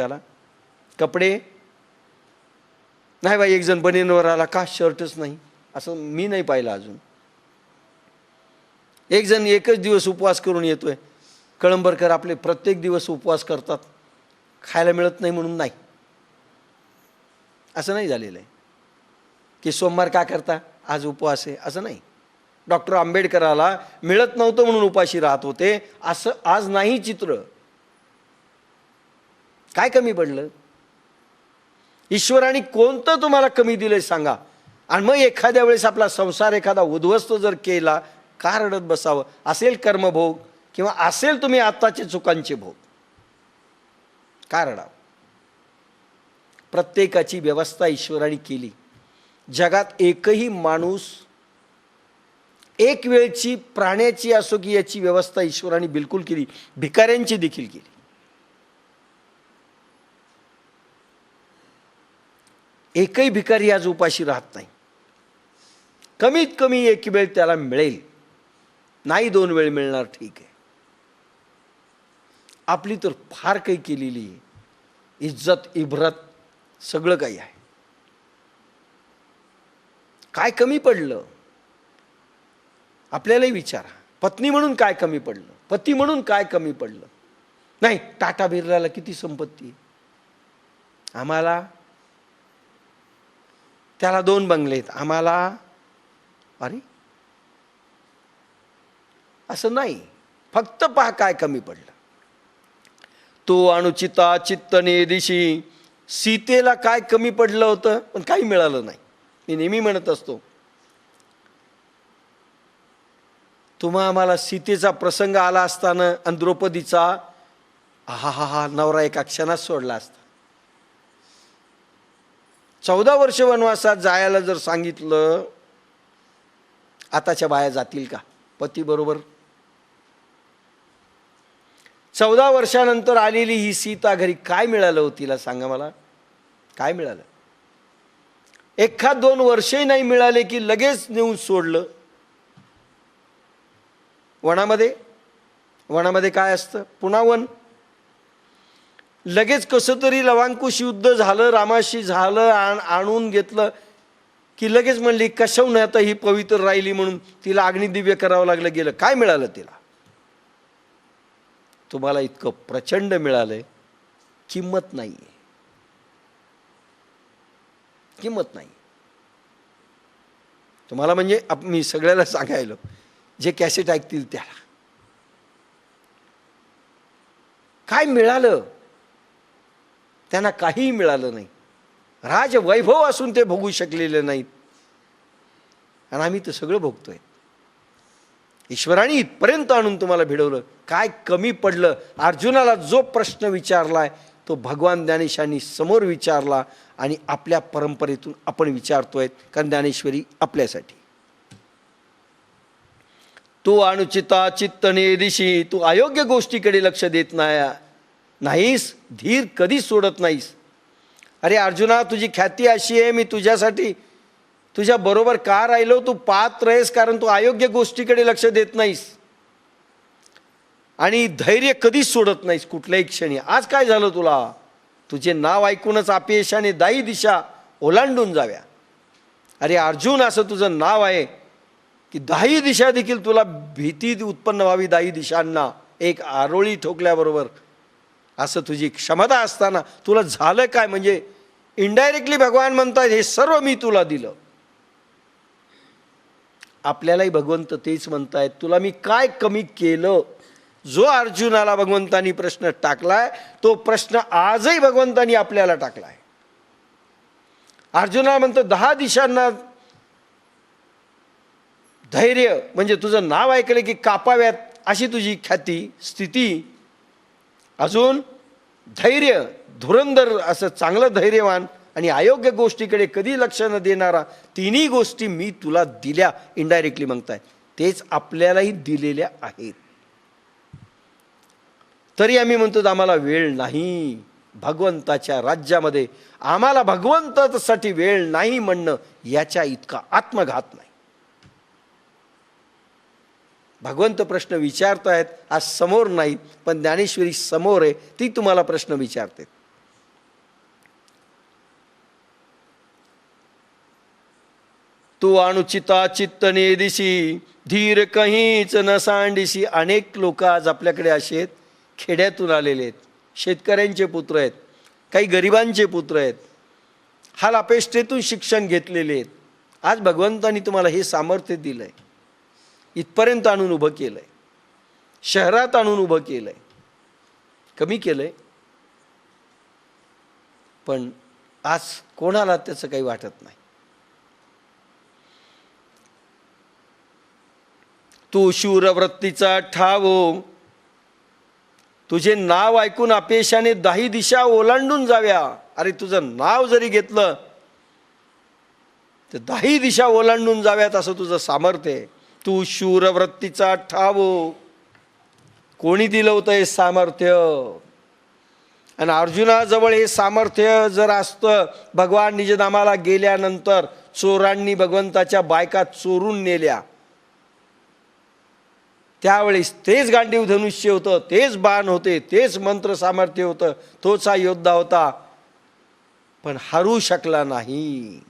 प्रत्येकाला? कपडे नाही बाई, एक जण बनीनवर आला, का शर्टच नाही, असं मी नाही पाहिलं अजून. एक जण एकच दिवस उपवास करून येतोय. कळंबरकर आपले प्रत्येक दिवस उपवास करतात, खायला मिळत नाही म्हणून नाही. असं नाही झालेलं आहे की सोमवार का करता, आज उपवास आहे, असं नाही. डॉक्टर आंबेडकराला मिळत नव्हतं म्हणून उपाशी राहत होते, असं आज नाही चित्र. काय कमी पडलं? ईश्वराने कोणतं तुम्हाला कमी दिलंय सांगा. आणि मग एखाद्या वेळेस आपला संसार एखादा उद्ध्वस्त जर केला, का रडत बसावं? असेल कर्मभोग किंवा असेल तुम्ही आत्ताचे चुकांचे भोग, का रडावं? प्रत्येकाची व्यवस्था ईश्वराने केली. जगात एकही माणूस एक वेळची प्राण्याची असो की याची व्यवस्था ईश्वराने बिलकुल केली, भिकाऱ्यांची देखील केली. एकही भिकारी आज उपाशी राहत नाही. कमीत कमी एक वेळ त्याला मिळेल, नाही 2 वेळ मिळणार, ठीक आहे. आपली तर फार काही केलेली आहे, इज्जत इब्रत सगळं काही आहे. काय कमी पडलं? आपल्यालाही विचारा. पत्नी म्हणून काय कमी पडलं? पती म्हणून काय कमी पडलं? नाही, टाटा बिर्लाला किती संपत्ती आहे, आम्हाला त्याला 2 बंगले आहेत, आम्हाला अरे असं नाही. फक्त पहा काय कमी पडलं. तो अनुचिता चित्तने दिशी, सीतेला काय कमी पडलं होतं, पण काही मिळालं नाही. मी नेहमी म्हणत असतो, तुम्हा आम्हाला सीतेचा प्रसंग आला असताना आणि द्रौपदीचा, हा नवरा एका क्षणात सोडला असता. 14 वर्ष वनवासात जायला जर सांगितलं, आताच्या बाया जातील का पती बरोबर? 14 वर्षानंतर आलेली ही सीता घरी काय मिळालं हो तिला, सांगा मला, काय मिळालं? 1-2 वर्षही नाही मिळाले की लगेच नेऊन सोडलं. वनामध्ये काय असतं? पुन्हा वन. लगेच कसं तरी लवांकुश युद्ध झालं, रामाशी झालं, आणून घेतलं की लगेच म्हणली कशाहून आता ही पवित्र राहिली म्हणून तिला अग्निदिव्य करावं लागलं. गेलं. काय मिळालं तिला? तुम्हाला इतकं प्रचंड मिळालंय, किंमत नाहीये, किंमत नाही तुम्हाला. म्हणजे मी सगळ्याला सांगायलो, जे कॅसेट ऐकतील त्याला, काय मिळालं? त्यांना काहीही मिळालं नाही. राजवैभव असून ते भोगू शकलेले नाहीत, आणि आम्ही तर सगळं भोगतोय. ईश्वराने इथपर्यंत आणून तुम्हाला भिडवलं, काय कमी पडलं? अर्जुनाला जो प्रश्न विचारलाय तो भगवान ज्ञानेशांनी समोर विचारला, आणि आपल्या परंपरेतून आपण विचारतोय, कारण ज्ञानेश्वरी आपल्यासाठी. तू अनुचिता चित्तने दिशी, तू अयोग्य गोष्टीकडे लक्ष देत नाहीस, धीर कधी सोडत नाहीस. अरे अर्जुना, तुझी ख्याती अशी आहे, मी तुझ्यासाठी तुझ्या बरोबर का राहिलो? तू पात्र आहेस कारण तू अयोग्य गोष्टीकडे लक्ष देत नाहीस, आणि धैर्य कधीच सोडत नाहीस कुठल्याही क्षणी. आज काय झालं तुला? तुझे नाव ऐकूनच अपयशाने दाही दिशा ओलांडून जाव्या. अरे अर्जुन, असं तुझं नाव आहे की दाही दिशा देखील तुला भीती उत्पन्न व्हावी दाही दिशांना, एक आरोळी ठोकल्याबरोबर. असं तुझी क्षमता असताना तुला झालं काय? म्हणजे इनडायरेक्टली भगवान म्हणतात, हे सर्व मी तुला दिलं. आपल्यालाही भगवंत तेच म्हणतायत, तुला मी काय कमी केलं? जो अर्जुनाला भगवंतांनी प्रश्न टाकलाय, तो प्रश्न आजही भगवंतांनी आपल्याला टाकलाय. अर्जुनाला म्हणतो 10 दिशांना धैर्य, म्हणजे तुझं नाव ऐकलं की कापाव्यात अशी तुझी ख्याती स्थिती. अजून धैर्य, धुरंधर असं चांगलं धैर्यवान, आणि अयोग्य गोष्टीकडे कधी लक्ष न देणारा, तिन्ही गोष्टी मी तुला दिल्या. इनडायरेक्टली म्हणताय, तेच आपल्यालाही दिलेल्या आहेत. तरी आम्ही म्हणतो आम्हाला वेळ नाही भगवंताच्या राज्यामध्ये, आम्हाला भगवंतासाठी वेळ नाही म्हणणं याच्या इतका आत्मघात नाही. भगवंत प्रश्न विचारतायत, आज समोर नाही, पण ज्ञानेश्वरी समोर आहे, ती तुम्हाला प्रश्न विचारते. तू अनुचिता चित्तने दिशी, धीर कहीच न सांडिशी. अनेक लोक आज आपल्याकडे असे आहेत, खेड्यातून आलेले आहेत, शेतकऱ्यांचे पुत्र आहेत, काही गरिबांचे पुत्र आहेत, हाल अपेष्टेतून शिक्षण घेतलेले आहेत. आज भगवंतानी तुम्हाला हे सामर्थ्य दिलं आहे, इथपर्यंत आणून उभं केलं आहे, शहरात आणून उभं केलं आहे, कमी केलं आहे. पण आज कोणाला त्याचं काही वाटत नाही. तू शूरवृत्तीचा ठावो, तुझे नाव ऐकून अपेक्षाने 10 दिशा ओलांडून जाव्या. अरे तुझं नाव जरी घेतलं तर 10 दिशा ओलांडून जाव्यात असं तुझं सामर्थ्य आहे. तू शूरवृत्तीचा ठावो. कोणी दिलं होतं हे सामर्थ्य? आणि अर्जुनाजवळ हे सामर्थ्य जर असतं, भगवान निजधामाला गेल्यानंतर चोरांनी भगवंताच्या बायका चोरून नेल्या, त्यावेळेस तेच गांडीव धनुष्य होतं, तेच बाण होते, तेच मंत्र सामर्थ्य होतं, तोच हा योद्धा होता, पण हरू शकला नाही.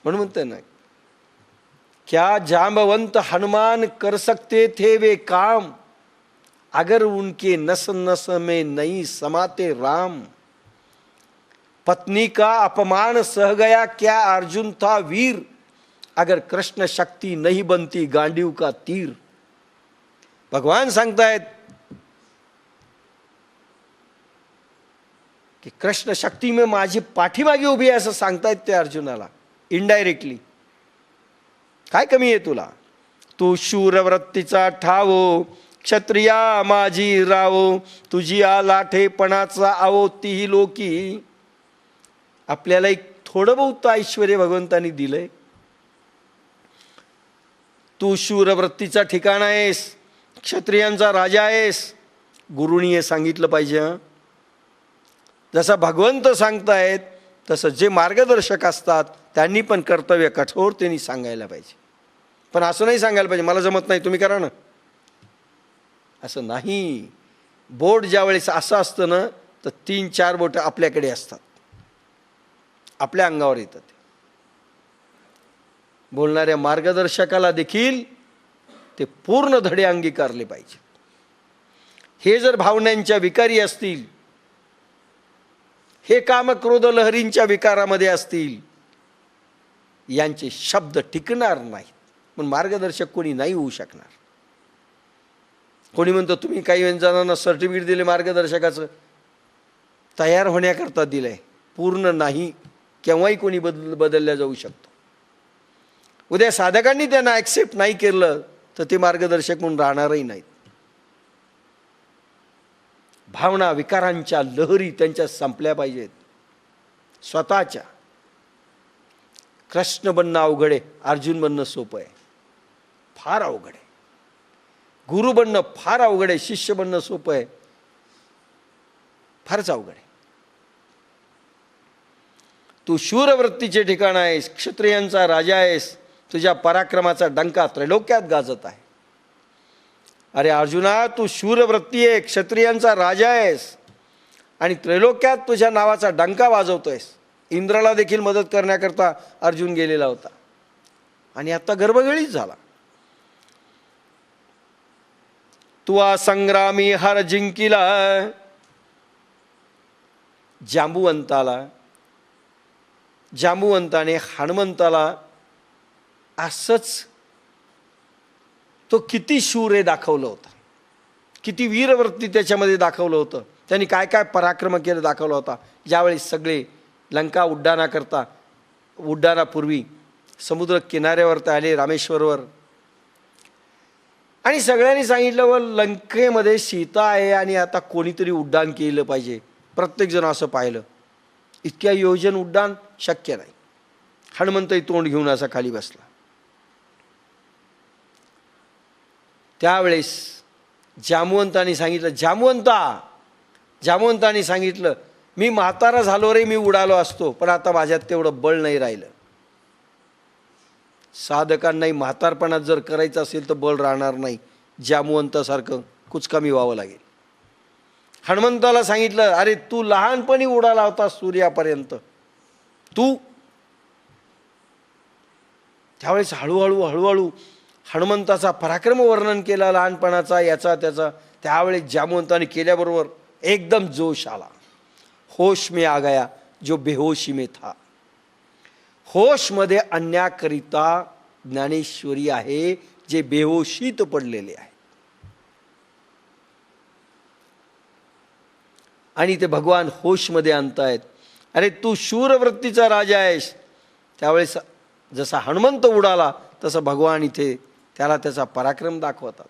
म्हणून म्हणते ना, क्या जांबवंत हनुमान कर सकते थे वे काम, अगर उनके नस नस में नहीं समाते राम. पत्नी का अपमान सह गया क्या अर्जुन था वीर, अगर कृष्ण शक्ति नहीं बनती गांडीव का तीर. भगवान सांगतायत की कृष्ण शक्ती में माझी पाठीमागे उभी आहे असं सांगतायत ते अर्जुनाला इनडायरेक्टली. काय कमी आहे तुला? तू शूरवृत्तीचा ठावो, क्षत्रिया माझी रावो, तुझी आ लाठेपणाचा आवो तीही लोकी. आपल्याला एक थोडं बहुत ऐश्वर्य भगवंतानी दिलंय. तू शूरवृत्तीचा ठिकाण आहेस, क्षत्रियांचा राजा आहेस. गुरुनी हे सांगितलं पाहिजे. जसं भगवंत सांगतायत तसं जे मार्गदर्शक असतात त्यांनी पण कर्तव्य कठोरतेने सांगायला पाहिजे. पण असं नाही सांगायला पाहिजे मला जमत नाही तुम्ही करा ना, असं नाही. बोट ज्यावेळेस असं असतं ना, तर 3-4 बोटं आपल्याकडे असतात, आपल्या अंगावर येतात. बोलणाऱ्या मार्गदर्शकाला देखील ते पूर्ण धडे अंगीकारले पाहिजे. हे जर भावनांच्या विकारी असतील, हे काम क्रोध लहरींच्या विकारामध्ये असतील, यांचे शब्द टिकणार नाहीत. पण मार्गदर्शक कोणी नाही होऊ शकणार. कोणी म्हणतो तुम्ही काही जणांना सर्टिफिकेट दिले मार्गदर्शकाचं, तयार होण्याकरता दिलंय, पूर्ण नाही. केव्हाही कोणी बदलल्या जाऊ शकतो. उद्या साधकांनी त्यांना ॲक्सेप्ट नाही केलं तर ते मार्गदर्शक म्हणून राहणारही नाहीत. भावना विकारांच्या लहरी त्यांच्या संपल्या पाहिजेत स्वतःच्या. कृष्ण बनणं अवघड आहे, अर्जुन बनणं सोपं आहे. फार अवघड आहे. गुरु बनणं फार अवघड आहे, शिष्य बनणं सोपं आहे. फारच अवघड आहे. तू शूरवृत्तीचे ठिकाण आहेस, क्षत्रियांचा राजा आहेस, तुझ्या पराक्रमाचा डंका त्रैलोक्यात गाजत आहे. अरे अर्जुना, तू शूरवृत्ती आहे, क्षत्रियांचा राजा आहेस आणि त्रैलोक्यात तुझ्या नावाचा डंका वाजवतोयस. इंद्राला देखील मदत करण्याकरता अर्जुन गेलेला होता आणि आता गर्भगळीच झाला. तू संग्रामी हर जिंकिला. जांबुवंताने हनुमंताला असंच तो किती शूर आहे दाखवलं होतं, किती वीरवृत्ती त्याच्यामध्ये दाखवलं होतं. त्यांनी काय काय पराक्रम केलं दाखवला होता. ज्यावेळी सगळे लंका उड्डाणापूर्वी समुद्र किनाऱ्यावर ते आले रामेश्वरवर, आणि सगळ्यांनी सांगितलं व लंकेमध्ये सीता आहे आणि आता कोणीतरी उड्डाण केलं पाहिजे. प्रत्येकजण असं पाहिलं, इतक्या योजन उड्डाण शक्य नाही. हनुमंतही तोंड घेऊन असा खाली बसला. त्यावेळेस जांबुवंताने सांगितलं मी म्हातारा झालो रे, मी उडालो असतो, पण आता माझ्यात तेवढं बळ नाही राहिलं. साधकांनाही म्हातारपणात जर करायचं असेल तर बळ राहणार नाही, जांबुवंतासारखं कुचकामी व्हावं लागेल. हनुमंताला सांगितलं, अरे तू लहानपणी उडाला होता सूर्यापर्यंत, तू त्यावेळेस हळूहळू हनुमंताचा पराक्रम वर्णन केला, लहानपणाचा याचा त्याचा. त्यावेळेस जामवंताने केल्याबरोबर एकदम जोश आला. होश में आ गया जो बेहोशी में था. होशमध्ये आणण्याकरिता ज्ञानेश्वरी आहे, जे बेहोशीत पडलेले आहे. आणि ते भगवान होशमध्ये आणतायत. अरे तू शूरवृत्तीचा राजा आहेस. त्यावेळेस जसा हनुमंत उडाला तसं भगवान इथे त्याला त्याचा पराक्रम दाखवतात.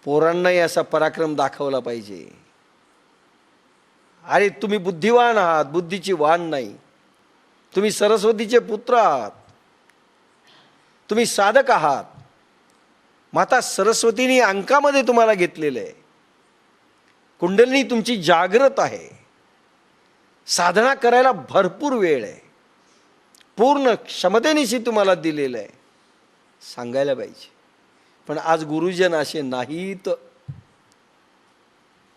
पोरांनाही असा पराक्रम दाखवला पाहिजे. अरे तुम्ही बुद्धिवान आहात, बुद्धीची वाण नाही. तुम्ही सरस्वतीचे पुत्र आहात, तुम्ही साधक आहात. माता सरस्वतीने अंकामध्ये तुम्हाला घेतलेलं आहे. कुंडलिनी तुमची जागृत आहे. साधना करायला भरपूर वेळ आहे. पूर्ण क्षमतेनिशी तुम्हाला दिलेलं आहे. सांगायला पाहिजे. पण आज गुरुजन असे नाहीत,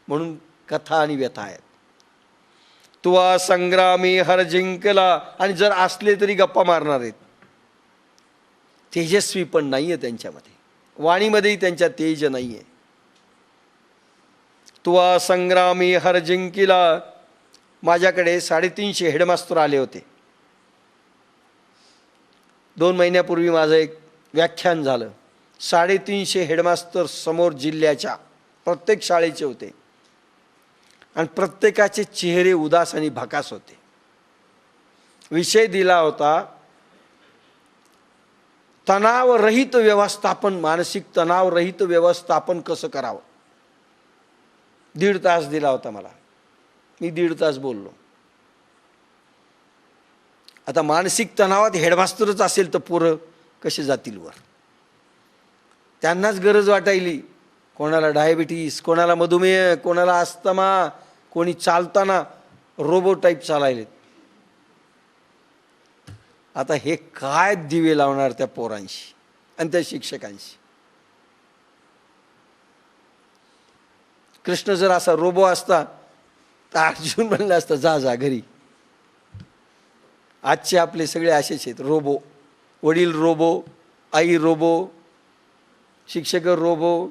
म्हणून कथा आणि व्यथा आहेत. तुवा संग्रामी हर जिंकला, आणि जर असले तरी गप्पा मारणार आहेत. तेजस्वी पण नाही आहे त्यांच्यामध्ये, वाणीमध्येही त्यांच्या तेज नाही आहे. तुवा संग्रामी हर जिंकिला. माझ्याकडे 350 हेडमास्तर आले होते. 2 महिन्यापूर्वी माझं एक व्याख्यान झालं. 350 हेडमास्तर समोर जिल्ह्याच्या प्रत्येक शाळेचे होते, आणि प्रत्येकाचे चेहरे उदास आणि भकास होते. विषय दिला होता तणावरहित व्यवस्थापन, मानसिक तणावरहित व्यवस्थापन कसं करावं. 1.5 तास दिला होता मला. मी 1.5 तास बोललो. आता मानसिक तणावात हेडमास्टरच असेल तर पोरं कसे जातील वर. त्यांनाच गरज वाटायली. कोणाला डायबिटीस, कोणाला मधुमेह, कोणाला अस्थमा, कोणी चालताना रोबो टाईप चालायलेत. आता हे काय दिवे लावणार त्या पोरांशी आणि त्या शिक्षकांशी. कृष्ण जर असा रोबो असता तर अर्जुन म्हणलं असतं जा जा घरी. आजचे आपले सगळे असेच आहेत, रोबो. वडील रोबो, आई रोबो, शिक्षक रोबो,